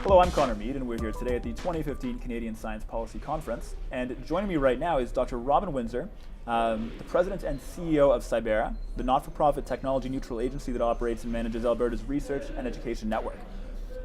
Hello, I'm Conor Meade, and we're here today at the 2015 Canadian Science Policy Conference. And joining me right now is Dr. Robin Winsor, the President and CEO of Cybera, the not-for-profit technology-neutral agency that operates and manages Alberta's research and education network.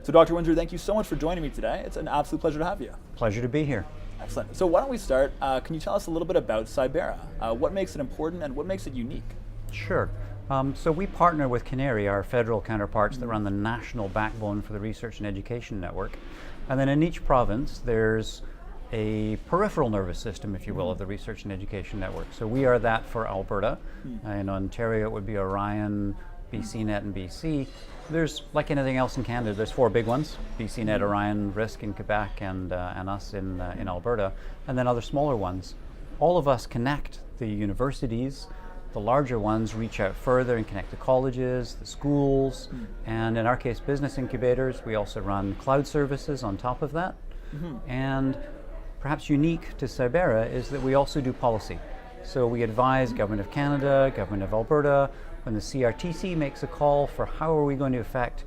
So Dr. Winsor, thank you so much for joining me today. It's an absolute pleasure to have you. Pleasure to be here. Excellent. So why don't we start? Can you tell us a little bit about Cybera? What makes it important and what makes it unique? Sure. So we partner with Canary, our federal counterparts that run the national backbone for the research and education network. And then in each province, there's a peripheral nervous system, if you will, of the research and education network. So we are that for Alberta. In Ontario, it would be Orion, BCNet, and BC. There's, like anything else in Canada, there's four big ones: BCNet, Orion, RISC in Quebec, and us in Alberta, and then other smaller ones. All of us connect the universities. The larger ones reach out further and connect the colleges, the schools, and in our case, business incubators. We also run cloud services on top of that. And perhaps unique to Cybera is that we also do policy. So we advise Government of Canada, Government of Alberta, when the CRTC makes a call for how are we going to affect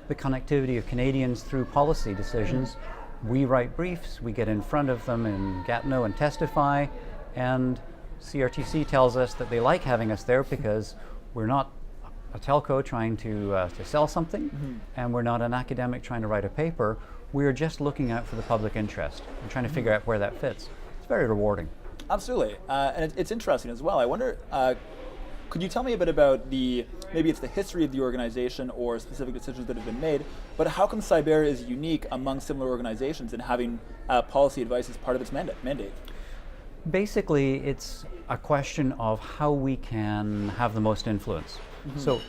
the connectivity of Canadians through policy decisions. We write briefs, we get in front of them in Gatineau and testify, and CRTC tells us that they like having us there because we're not a telco trying to sell something, and we're not an academic trying to write a paper. We're just looking out for the public interest and trying to figure out where that fits. It's very rewarding. Absolutely, and it's interesting as well. I wonder, could you tell me a bit about maybe it's the history of the organization or specific decisions that have been made, but how come Cybera is unique among similar organizations in having policy advice as part of its mandate? Basically, it's a question of how we can have the most influence. So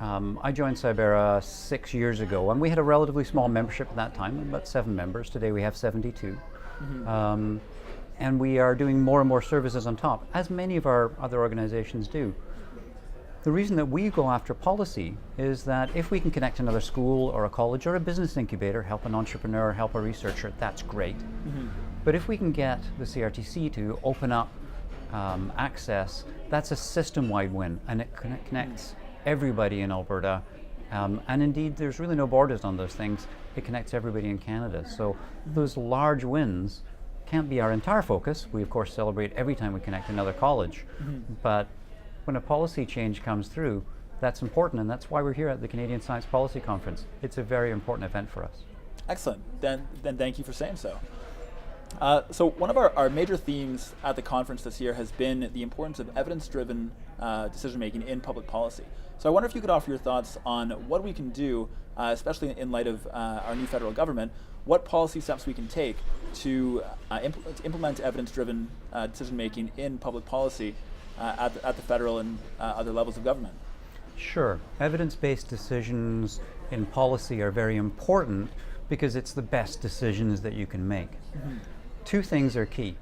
I joined Cybera 6 years ago, and we had a relatively small membership at that time, about 7 members. Today we have 72. And we are doing more and more services on top, as many of our other organizations do. The reason that we go after policy is that if we can connect another school or a college or a business incubator, help an entrepreneur, help a researcher, that's great. But if we can get the CRTC to open up access, that's a system-wide win, and it connects everybody in Alberta. And indeed, there's really no borders on those things. It connects everybody in Canada. So those large wins can't be our entire focus. We, of course, celebrate every time we connect another college. But when a policy change comes through, that's important, and that's why we're here at the Canadian Science Policy Conference. It's a very important event for us. Excellent. Then thank you for saying so. So one of our major themes at the conference this year has been the importance of evidence-driven decision-making in public policy. So I wonder if you could offer your thoughts on what we can do, especially in light of our new federal government, what policy steps we can take to implement evidence-driven decision-making in public policy at the federal and other levels of government. Sure. Evidence-based decisions in policy are very important because it's the best decisions that you can make. Two things are key.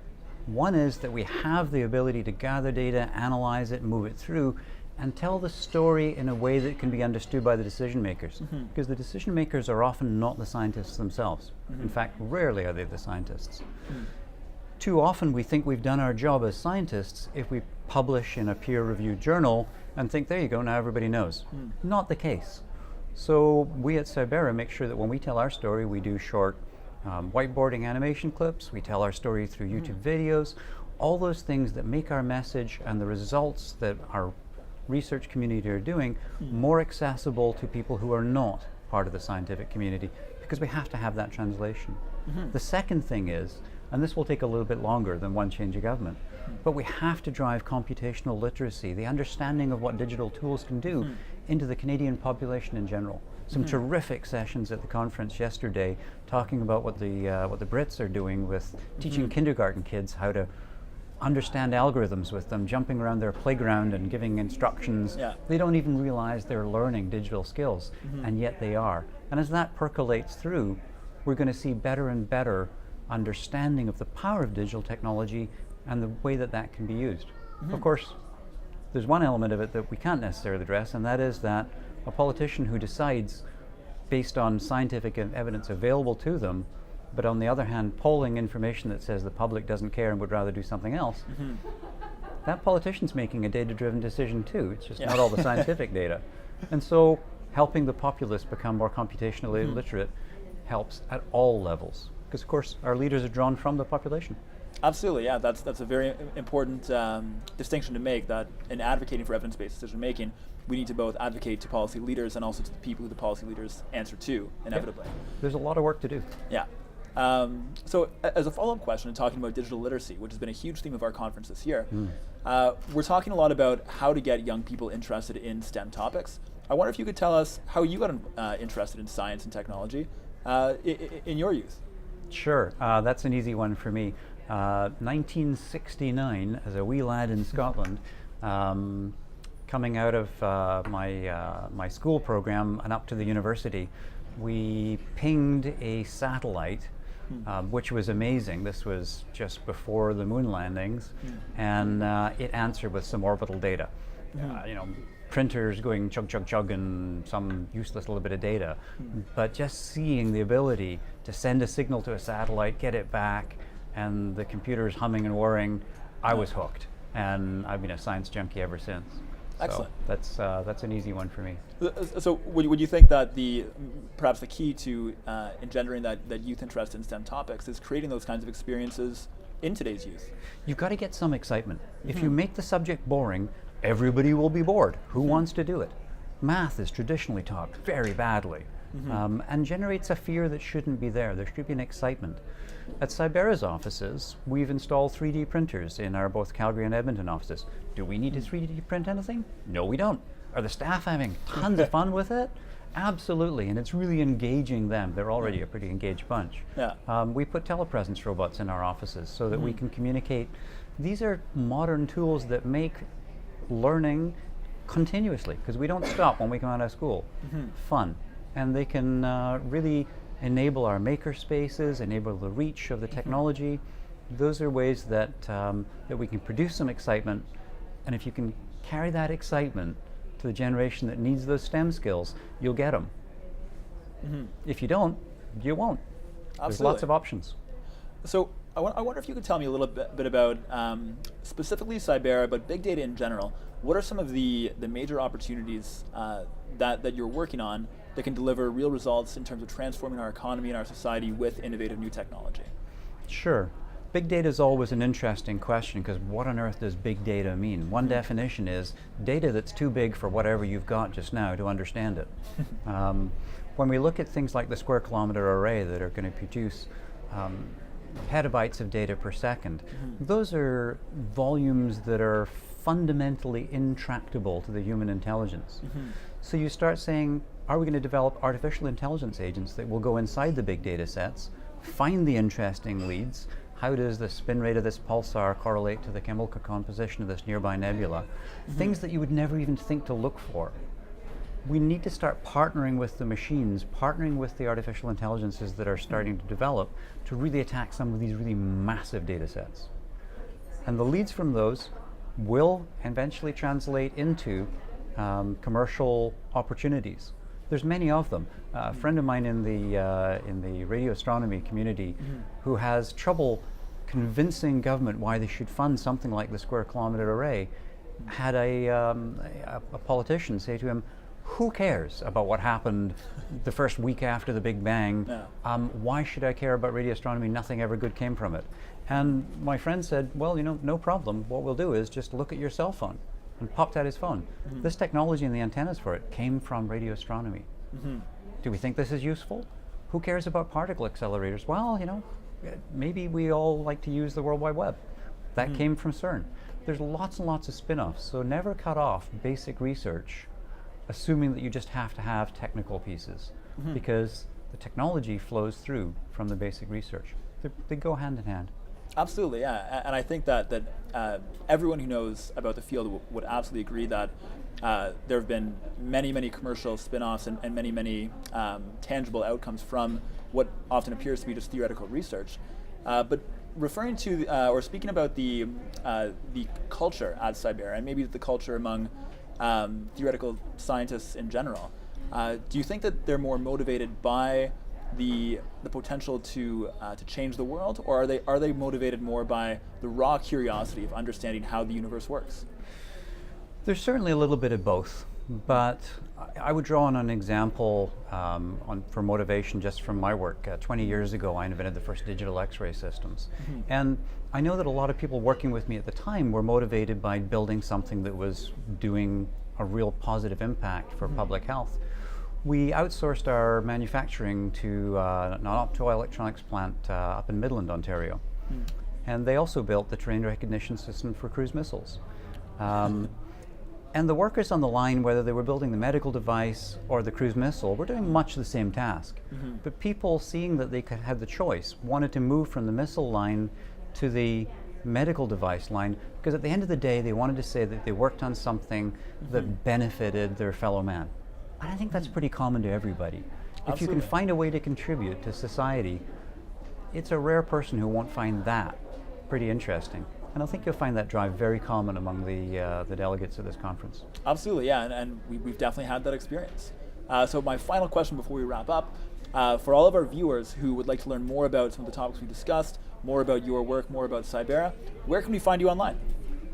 One is that we have the ability to gather data, analyze it, move it through, and tell the story in a way that can be understood by the decision makers. Because the decision makers are often not the scientists themselves. In fact, rarely are they the scientists. Too often we think we've done our job as scientists if we publish in a peer-reviewed journal and think, there you go, now everybody knows. Not the case. So we at Cybera make sure that when we tell our story, we do short whiteboarding animation clips, we tell our story through YouTube videos, all those things that make our message and the results that our research community are doing more accessible to people who are not part of the scientific community, because we have to have that translation. The second thing is, and this will take a little bit longer than one change of government, but we have to drive computational literacy, the understanding of what digital tools can do, into the Canadian population in general. Some terrific sessions at the conference yesterday talking about what the Brits are doing with teaching kindergarten kids how to understand algorithms with them, jumping around their playground and giving instructions. They don't even realize they're learning digital skills, and yet they are. And as that percolates through, we're going to see better and better understanding of the power of digital technology and the way that that can be used. Of course, there's one element of it that we can't necessarily address, and that is that a politician who decides based on scientific evidence available to them, but on the other hand polling information that says the public doesn't care and would rather do something else, that politician's making a data-driven decision too. It's just not all the scientific data. And so helping the populace become more computationally literate helps at all levels, because of course our leaders are drawn from the population. Absolutely, yeah. That's a very important distinction to make, that in advocating for evidence-based decision making, we need to both advocate to policy leaders and also to the people who the policy leaders answer to, inevitably. Yep. There's a lot of work to do. Yeah. So as a follow-up question, and talking about digital literacy, which has been a huge theme of our conference this year, we're talking a lot about how to get young people interested in STEM topics. I wonder if you could tell us how you got interested in science and technology in your youth. Sure, that's an easy one for me. 1969, as a wee lad in Scotland, coming out of my school program and up to the university, we pinged a satellite, which was amazing. This was just before the moon landings, and it answered with some orbital data. Printers going chug, chug, chug, and some useless little bit of data. But just seeing the ability to send a signal to a satellite, get it back, and the computer's humming and whirring, I was hooked. And I've been a science junkie ever since. Excellent. So that's an easy one for me. So would you think that perhaps the key to engendering that youth interest in STEM topics is creating those kinds of experiences in today's youth? You've got to get some excitement. If you make the subject boring, everybody will be bored. Who wants to do it? Math is traditionally taught very badly, and generates a fear that shouldn't be there. There should be an excitement. At Cybera's offices, we've installed 3D printers in our both Calgary and Edmonton offices. Do we need to 3D print anything? No, we don't. Are the staff having tons of fun with it? Absolutely, and it's really engaging them. They're already a pretty engaged bunch. Yeah. We put telepresence robots in our offices so that we can communicate. These are modern tools that make learning continuously, because we don't stop when we come out of school. Fun. And they can really enable our maker spaces, enable the reach of the technology. Those are ways that we can produce some excitement, and if you can carry that excitement to the generation that needs those STEM skills, you'll get them. If you don't, you won't. Absolutely. There's lots of options. So I wonder if you could tell me a little bit about specifically Cybera, but big data in general. What are some of the major opportunities that you're working on that can deliver real results in terms of transforming our economy and our society with innovative new technology? Sure. Big data is always an interesting question, because what on earth does big data mean? One definition is data that's too big for whatever you've got just now to understand it. When we look at things like the square kilometer array that are going to produce petabytes of data per second, those are volumes that are fundamentally intractable to the human intelligence. So you start saying, are we going to develop artificial intelligence agents that will go inside the big data sets, find the interesting leads? How does the spin rate of this pulsar correlate to the chemical composition of this nearby nebula? Things that you would never even think to look for. We need to start partnering with the machines, partnering with the artificial intelligences that are starting to develop to really attack some of these really massive data sets. And the leads from those will eventually translate into commercial opportunities. There's many of them. A friend of mine in the radio astronomy community who has trouble convincing government why they should fund something like the Square Kilometre Array had a politician say to him, "Who cares about what happened the first week after the Big Bang? Why should I care about radio astronomy? Nothing ever good came from it." And my friend said, "Well, no problem. What we'll do is just look at your cell phone," and popped out his phone. This technology and the antennas for it came from radio astronomy. Do we think this is useful? Who cares about particle accelerators? Well, maybe we all like to use the World Wide Web. That came from CERN. There's lots and lots of spin-offs, so never cut off basic research assuming that you just have to have technical pieces, because the technology flows through from the basic research. They go hand in hand. Absolutely, yeah. And I think that everyone who knows about the field would absolutely agree that there have been many commercial spin-offs and many tangible outcomes from what often appears to be just theoretical research. But referring to or speaking about the culture at Cybera, and maybe the culture among theoretical scientists in general, do you think that they're more motivated by the potential to change the world, or are they motivated more by the raw curiosity of understanding how the universe works? There's certainly a little bit of both. but I would draw on an example for motivation just from my work. 20 years ago, I invented the first digital X-ray systems. And I know that a lot of people working with me at the time were motivated by building something that was doing a real positive impact for public health. We outsourced our manufacturing to an optoelectronics plant up in Midland, Ontario. And they also built the terrain recognition system for cruise missiles. And the workers on the line, whether they were building the medical device or the cruise missile, were doing much the same task. But people, seeing that they could have the choice, wanted to move from the missile line to the medical device line, because at the end of the day, they wanted to say that they worked on something that benefited their fellow man. And I think that's pretty common to everybody. If you can find a way to contribute to society, it's a rare person who won't find that pretty interesting. And I think you'll find that drive very common among the delegates at this conference. Absolutely, yeah, and we've definitely had that experience. So my final question before we wrap up, for all of our viewers who would like to learn more about some of the topics we discussed, more about your work, more about Cybera, where can we find you online?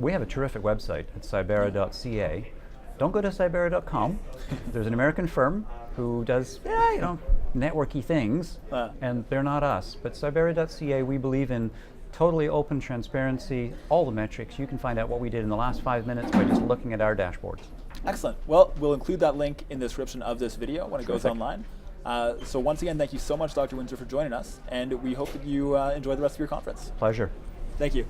We have a terrific website at cybera.ca. Don't go to cybera.com. There's an American firm who does, networky things, and they're not us. But cybera.ca, we believe in totally open transparency, all the metrics. You can find out what we did in the last 5 minutes by just looking at our dashboard. Excellent. Well, we'll include that link in the description of this video when it goes online. So once again, thank you so much, Dr. Winsor, for joining us, and we hope that you enjoy the rest of your conference. Pleasure. Thank you.